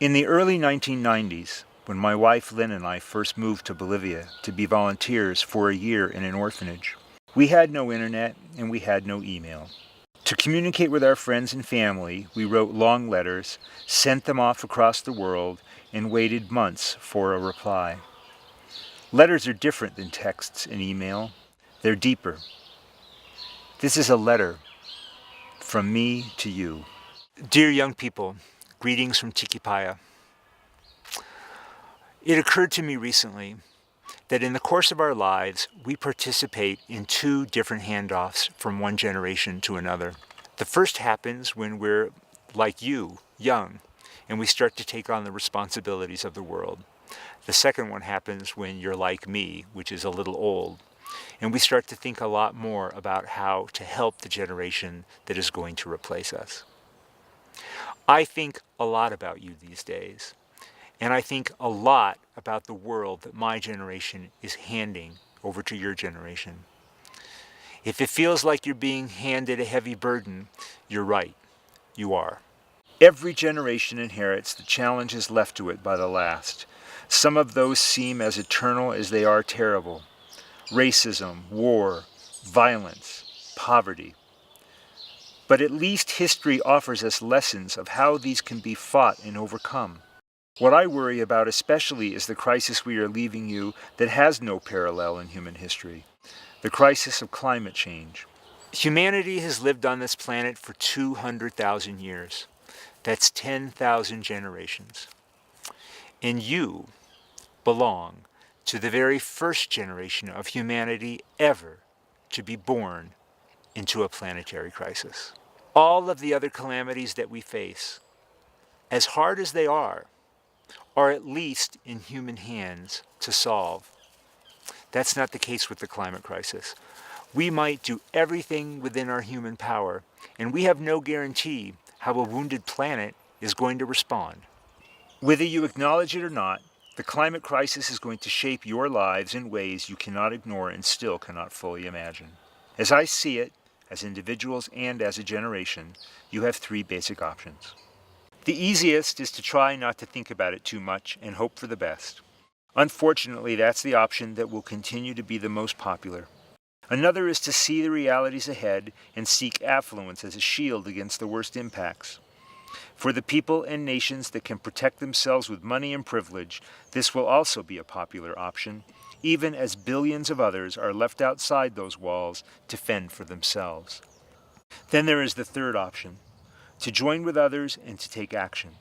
In the early 1990s, when my wife Lynn and I first moved to Bolivia to be volunteers for a year in an orphanage, we had no internet and we had no email. To communicate with our friends and family, we wrote long letters, sent them off across the world, and waited months for a reply. Letters are different than texts and email. They're deeper. This is a letter from me to you. Dear young people, greetings from Tikipaya. It occurred to me recently that in the course of our lives, we participate in two different handoffs from one generation to another. The first happens when we're like you, young, and we start to take on the responsibilities of the world. The second one happens when you're like me, which is a little old, and we start to think a lot more about how to help the generation that is going to replace us. I think a lot about you these days, and I think a lot about the world that my generation is handing over to your generation. If it feels like you're being handed a heavy burden, you're right. You are. Every generation inherits the challenges left to it by the last. Some of those seem as eternal as they are terrible. Racism, war, violence, poverty. But at least history offers us lessons of how these can be fought and overcome. What I worry about especially is the crisis we are leaving you that has no parallel in human history. The crisis of climate change. Humanity has lived on this planet for 200,000 years. That's 10,000 generations. And you belong to the very first generation of humanity ever to be born into a planetary crisis. All of the other calamities that we face, as hard as they are at least in human hands to solve. That's not the case with the climate crisis. We might do everything within our human power, and we have no guarantee how a wounded planet is going to respond. Whether you acknowledge it or not, the climate crisis is going to shape your lives in ways you cannot ignore and still cannot fully imagine. As I see it, as individuals and as a generation, you have three basic options. The easiest is to try not to think about it too much and hope for the best. Unfortunately, that's the option that will continue to be the most popular. Another is to see the realities ahead and seek affluence as a shield against the worst impacts. For the people and nations that can protect themselves with money and privilege, this will also be a popular option, even as billions of others are left outside those walls to fend for themselves. Then there is the third option, to join with others and to take action.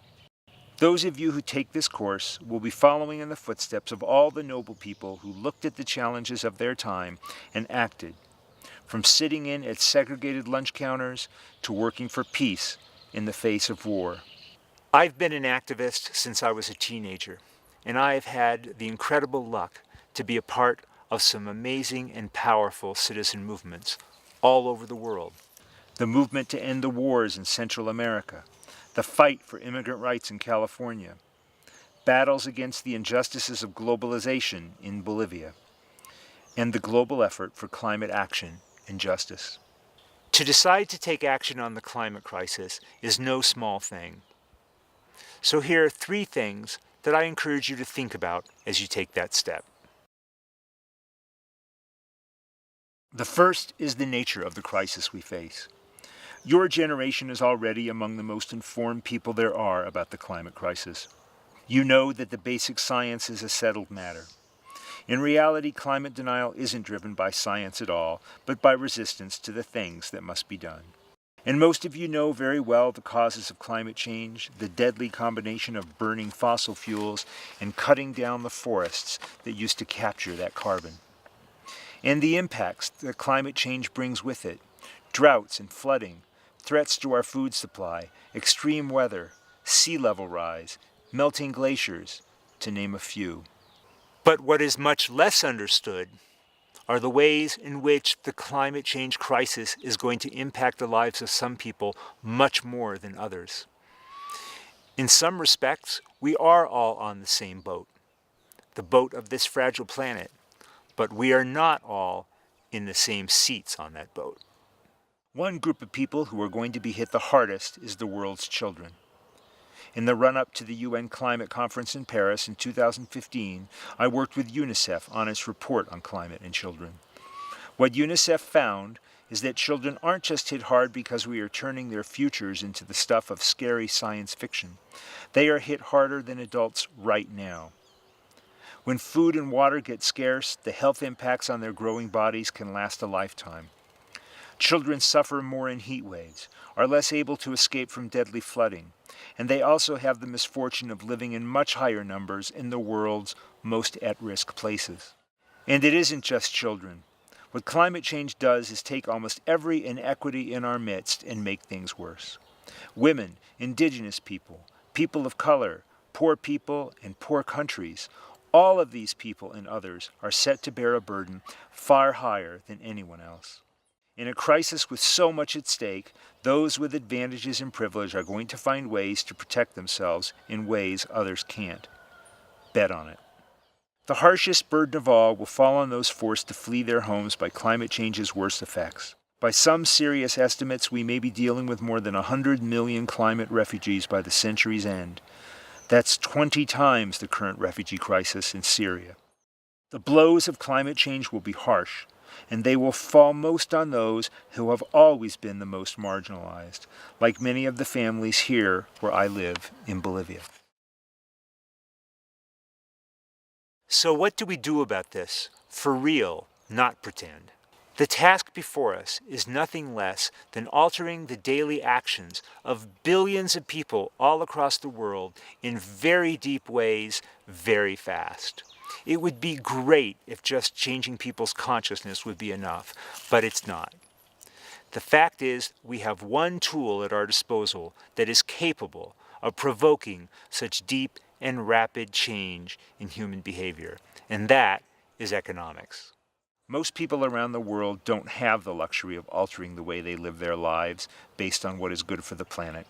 Those of you who take this course will be following in the footsteps of all the noble people who looked at the challenges of their time and acted, from sitting in at segregated lunch counters to working for peace in the face of war. I've been an activist since I was a teenager, and I have had the incredible luck to be a part of some amazing and powerful citizen movements all over the world. The movement to end the wars in Central America, the fight for immigrant rights in California, battles against the injustices of globalization in Bolivia, and the global effort for climate action and justice. To decide to take action on the climate crisis is no small thing. So here are three things that I encourage you to think about as you take that step. The first is the nature of the crisis we face. Your generation is already among the most informed people there are about the climate crisis. You know that the basic science is a settled matter. In reality, climate denial isn't driven by science at all, but by resistance to the things that must be done. And most of you know very well the causes of climate change, the deadly combination of burning fossil fuels and cutting down the forests that used to capture that carbon. And the impacts that climate change brings with it, droughts and flooding, threats to our food supply, extreme weather, sea level rise, melting glaciers, to name a few. But what is much less understood are the ways in which the climate change crisis is going to impact the lives of some people much more than others. In some respects, we are all on the same boat, the boat of this fragile planet, but we are not all in the same seats on that boat. One group of people who are going to be hit the hardest is the world's children. In the run-up to the UN Climate Conference in Paris in 2015, I worked with UNICEF on its report on climate and children. What UNICEF found is that children aren't just hit hard because we are turning their futures into the stuff of scary science fiction. They are hit harder than adults right now. When food and water get scarce, the health impacts on their growing bodies can last a lifetime. Children suffer more in heat waves, are less able to escape from deadly flooding, and they also have the misfortune of living in much higher numbers in the world's most at-risk places. And it isn't just children. What climate change does is take almost every inequity in our midst and make things worse. Women, indigenous people, people of color, poor people, and poor countries, all of these people and others are set to bear a burden far higher than anyone else. In a crisis with so much at stake, those with advantages and privilege are going to find ways to protect themselves in ways others can't. Bet on it. The harshest burden of all will fall on those forced to flee their homes by climate change's worst effects. By some serious estimates, we may be dealing with more than 100 million climate refugees by the century's end. That's 20 times the current refugee crisis in Syria. The blows of climate change will be harsh, and they will fall most on those who have always been the most marginalized, like many of the families here where I live in Bolivia. So what do we do about this? For real, not pretend. The task before us is nothing less than altering the daily actions of billions of people all across the world in very deep ways, very fast. It would be great if just changing people's consciousness would be enough, but it's not. The fact is, we have one tool at our disposal that is capable of provoking such deep and rapid change in human behavior, and that is economics. Most people around the world don't have the luxury of altering the way they live their lives based on what is good for the planet.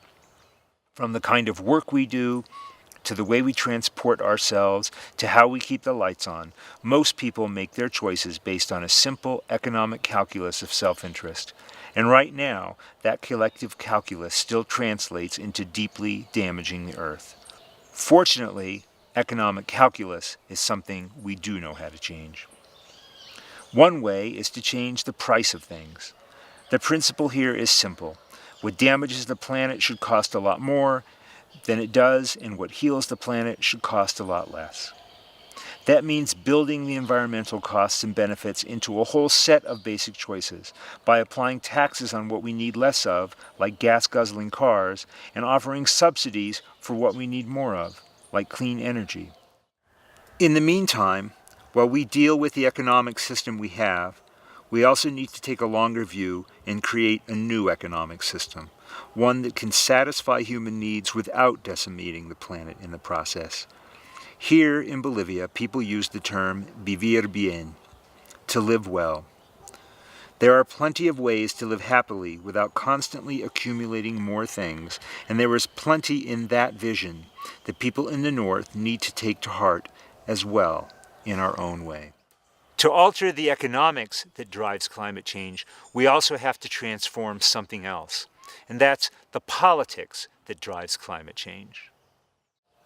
From the kind of work we do, to the way we transport ourselves, to how we keep the lights on, most people make their choices based on a simple economic calculus of self-interest. And right now, that collective calculus still translates into deeply damaging the earth. Fortunately, economic calculus is something we do know how to change. One way is to change the price of things. The principle here is simple. What damages the planet should cost a lot more than it does, and what heals the planet should cost a lot less. That means building the environmental costs and benefits into a whole set of basic choices by applying taxes on what we need less of, like gas-guzzling cars, and offering subsidies for what we need more of, like clean energy. In the meantime, while we deal with the economic system we have, we also need to take a longer view and create a new economic system, one that can satisfy human needs without decimating the planet in the process. Here in Bolivia, people use the term vivir bien, to live well. There are plenty of ways to live happily without constantly accumulating more things, and there is plenty in that vision that people in the North need to take to heart as well in our own way. To alter the economics that drives climate change, we also have to transform something else, and that's the politics that drives climate change.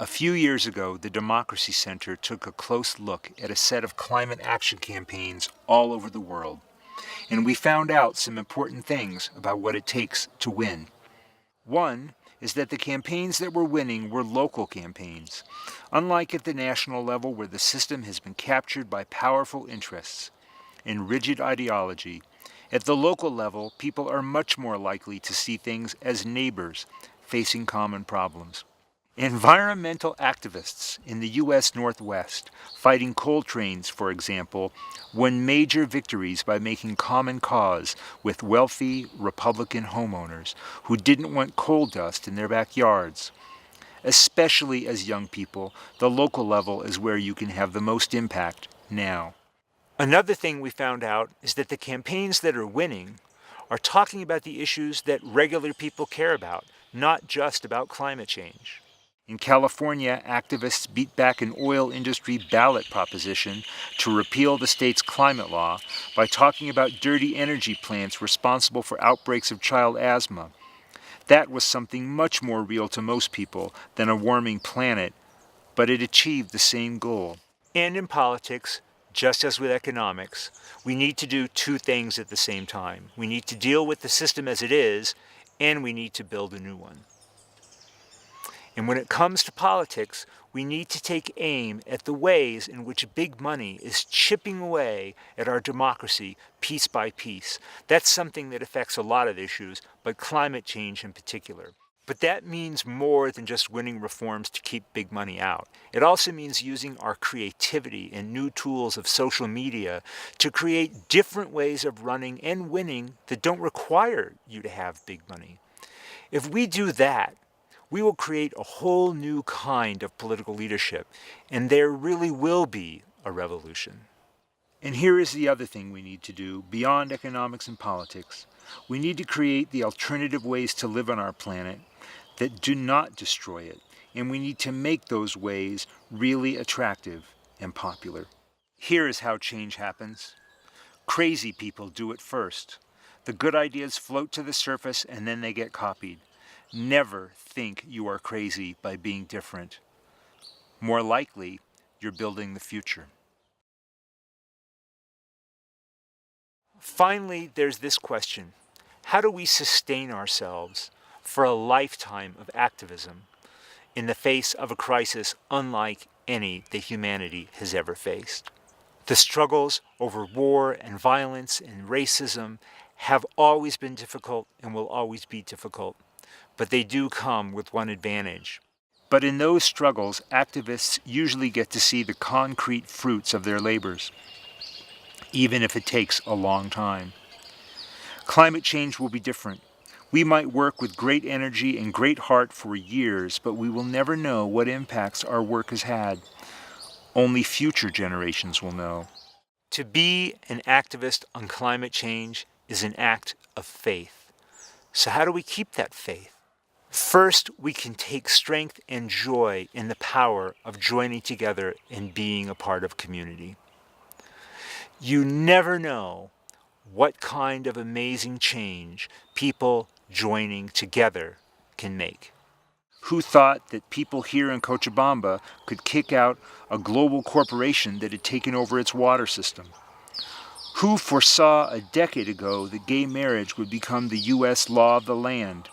A few years ago, the Democracy Center took a close look at a set of climate action campaigns all over the world, and we found out some important things about what it takes to win. One is that the campaigns that were winning were local campaigns, unlike at the national level where the system has been captured by powerful interests and rigid ideology. At the local level, people are much more likely to see things as neighbors facing common problems. Environmental activists in the U.S. Northwest, fighting coal trains, for example, won major victories by making common cause with wealthy Republican homeowners who didn't want coal dust in their backyards. Especially as young people, the local level is where you can have the most impact now. Another thing we found out is that the campaigns that are winning are talking about the issues that regular people care about, not just about climate change. In California, activists beat back an oil industry ballot proposition to repeal the state's climate law by talking about dirty energy plants responsible for outbreaks of child asthma. That was something much more real to most people than a warming planet, but it achieved the same goal. And in politics, just as with economics, we need to do two things at the same time. We need to deal with the system as it is, and we need to build a new one. And when it comes to politics, we need to take aim at the ways in which big money is chipping away at our democracy piece by piece. That's something that affects a lot of issues, but climate change in particular. But that means more than just winning reforms to keep big money out. It also means using our creativity and new tools of social media to create different ways of running and winning that don't require you to have big money. If we do that, we will create a whole new kind of political leadership, and there really will be a revolution. And here is the other thing we need to do beyond economics and politics. We need to create the alternative ways to live on our planet that do not destroy it, and we need to make those ways really attractive and popular. Here is how change happens. Crazy people do it first. The good ideas float to the surface and then they get copied. Never think you are crazy by being different. More likely, you're building the future. Finally, there's this question. How do we sustain ourselves for a lifetime of activism in the face of a crisis unlike any that humanity has ever faced? The struggles over war and violence and racism have always been difficult and will always be difficult, but they do come with one advantage. But in those struggles, activists usually get to see the concrete fruits of their labors, even if it takes a long time. Climate change will be different. We might work with great energy and great heart for years, but we will never know what impacts our work has had. Only future generations will know. To be an activist on climate change is an act of faith. So how do we keep that faith? First, we can take strength and joy in the power of joining together and being a part of community. You never know what kind of amazing change people joining together can make. Who thought that people here in Cochabamba could kick out a global corporation that had taken over its water system? Who foresaw a decade ago that gay marriage would become the U.S. law of the land?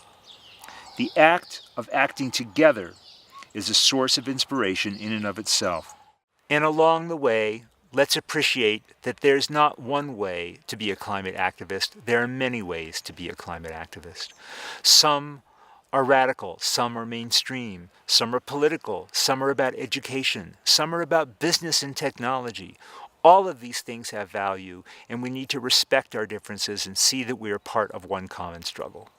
The act of acting together is a source of inspiration in and of itself. And along the way, let's appreciate that there's not one way to be a climate activist. There are many ways to be a climate activist. Some are radical, some are mainstream, some are political, some are about education, some are about business and technology. All of these things have value, and we need to respect our differences and see that we are part of one common struggle.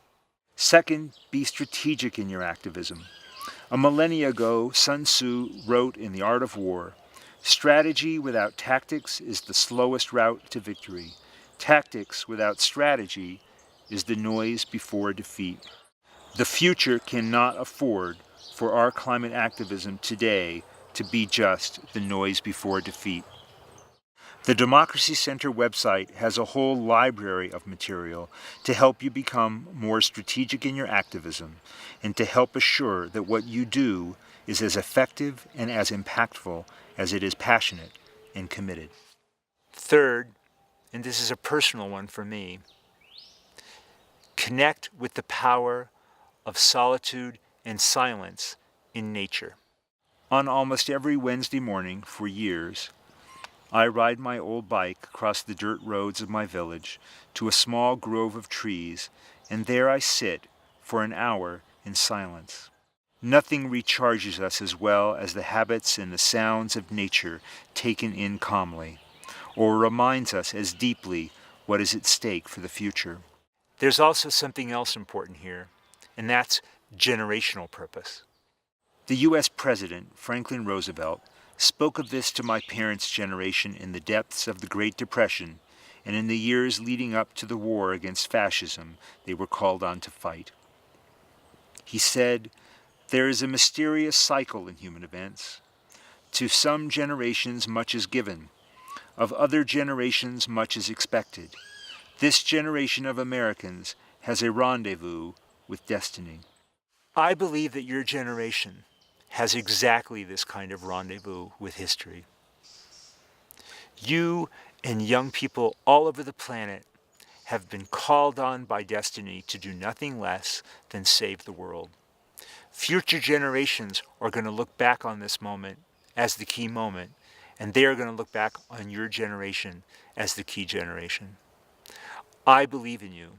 Second, be strategic in your activism. A millennia ago, Sun Tzu wrote in The Art of War, "Strategy without tactics is the slowest route to victory. Tactics without strategy is the noise before defeat." The future cannot afford for our climate activism today to be just the noise before defeat. The Democracy Center website has a whole library of material to help you become more strategic in your activism and to help assure that what you do is as effective and as impactful as it is passionate and committed. Third, and this is a personal one for me, connect with the power of solitude and silence in nature. On almost every Wednesday morning for years, I ride my old bike across the dirt roads of my village to a small grove of trees, and there I sit for an hour in silence. Nothing recharges us as well as the habits and the sounds of nature taken in calmly, or reminds us as deeply what is at stake for the future. There's also something else important here, and that's generational purpose. The U.S. President, Franklin Roosevelt, spoke of this to my parents' generation in the depths of the Great Depression and in the years leading up to the war against fascism they were called on to fight. He said, "There is a mysterious cycle in human events. To some generations much is given, of other generations much is expected. This generation of Americans has a rendezvous with destiny. I believe that your generation has exactly this kind of rendezvous with history. You and young people all over the planet have been called on by destiny to do nothing less than save the world. Future generations are going to look back on this moment as the key moment, and they are going to look back on your generation as the key generation. I believe in you,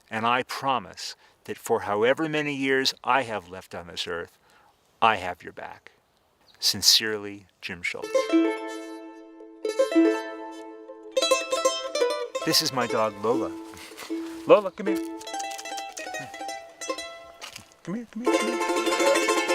and I promise that for however many years I have left on this earth, I have your back. Sincerely, Jim Shultz. This is my dog, Lola. Lola, come here. Come here, come here, come here.